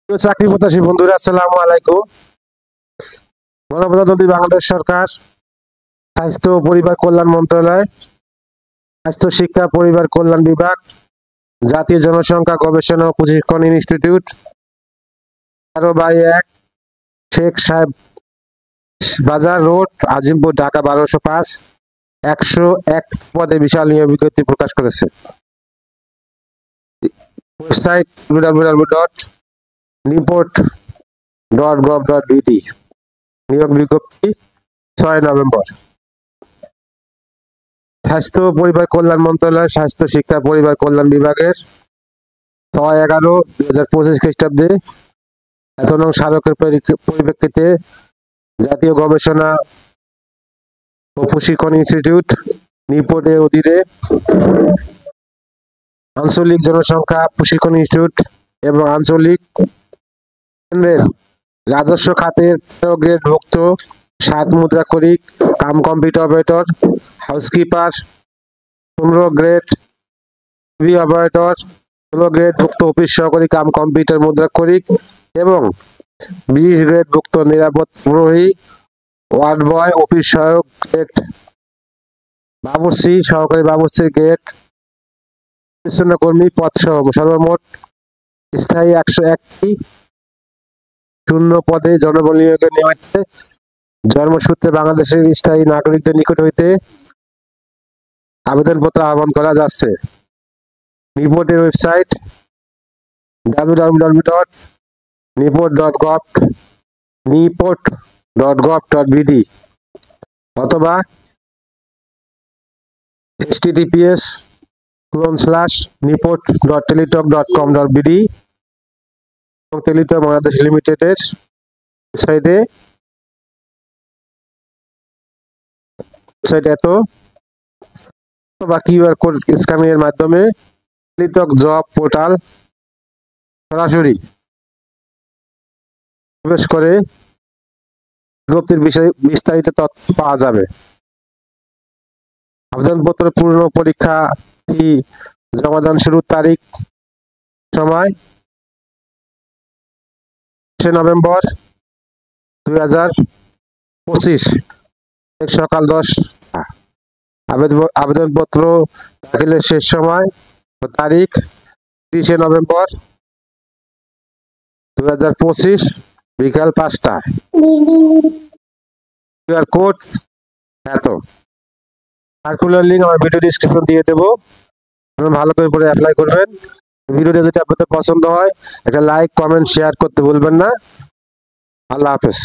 প্রিয় চাকরি প্রত্যাশী বন্ধুরা, আসসালামু আলাইকুম। গণপ্রজাতন্ত্রী বাংলাদেশ সরকার, স্বাস্থ্য ও পরিবার কল্যাণ মন্ত্রণালয়, স্বাস্থ্য শিক্ষা পরিবার কল্যাণ বিভাগ, জাতীয় জনসংখ্যা গবেষণা ও প্রশিক্ষণ ইনস্টিটিউট, 13/1 শেখ সাহেব বাজার রোড, আজিমপুর, ঢাকা 1205, 101 পদে বিশাল নিয়োগ বিজ্ঞপ্তি প্রকাশ করেছে। Website www.niport.gov.bd। নিয়োগ বিজ্ঞপ্তি 6 নভেম্বর। স্বাস্থ্য ও পরিবার কল্যাণ মন্ত্রণালয়, স্বাস্থ্য শিক্ষা পরিবার কল্যাণ বিভাগের 6/11/2025 খ্রিস্টাব্দে এত নং স্মারকের পরিপ্রেক্ষিতে জাতীয় গবেষণা ও প্রশিক্ষণ ইনস্টিটিউট নিপোর্টের অধীনে আঞ্চলিক জনসংখ্যা প্রশিক্ষণ ইনস্টিটিউট এবং আঞ্চলিক কেন্দ্রের রাজস্ব খাতের 13 গ্রেডভুক্ত 7 মুদ্রাক্ষরিক cum computer operator, housekeeper, 15 grade TV operator, 16 গ্রেডভুক্ত অফিস সহকারী কাম কম্পিউটার মুদ্রাক্ষরিক এবং 20 গ্রেডভুক্ত নিরাপদ প্রহরী, ওয়ার্ড বয়, অফিস সহায়ক গ্রেড, বাবুর্চি, সহকারী বাবুর্চির গ্রেড, পরিচ্ছন্ন কর্মী পদ সহ সর্বমোট স্থায়ী 101টি শূন্য পদে জনবল নিয়োগের নিমিত্তে জন্মসূত্রে বাংলাদেশের স্থায়ী নাগরিকদের নিকট হইতে আবেদনপত্র আহ্বান করা যাচ্ছে। নিপোর্টের ওয়েবসাইট www.niport.gov.bd অথবা https://niport.teletalk.com.bd এবং টেলিটক বাংলাদেশ লিমিটেডের ওয়েবসাইটে এত বা কিউআর কোড স্ক্যানিং এর মাধ্যমে টেলিটক জব পোর্টাল সরাসরি প্রবেশ করে বিজ্ঞপ্তির বিষয়ে বিস্তারিত তথ্য পাওয়া যাবে। আবেদনপত্র পূর্ণ, পরীক্ষা ফি জমাদান শুরুর তারিখ সময় 6 নভেম্বর 2025 সকাল 10টা। আবেদনপত্র দাখিলের শেষ সময় ও তারিখ 30 নভেম্বর 2025 বিকাল 5টা। কিউআর কোড এত। সার্কুলার লিঙ্ক আমার ভিডিও ডেসক্রিপশন দিয়ে দেবো, ভালো করে পরে অ্যাপ্লাই করবেন। ভিডিওটা যদি আপনাদের পছন্দ হয় একটা লাইক, কমেন্ট, শেয়ার করতে ভুলবেন না। আল্লাহ হাফেজ।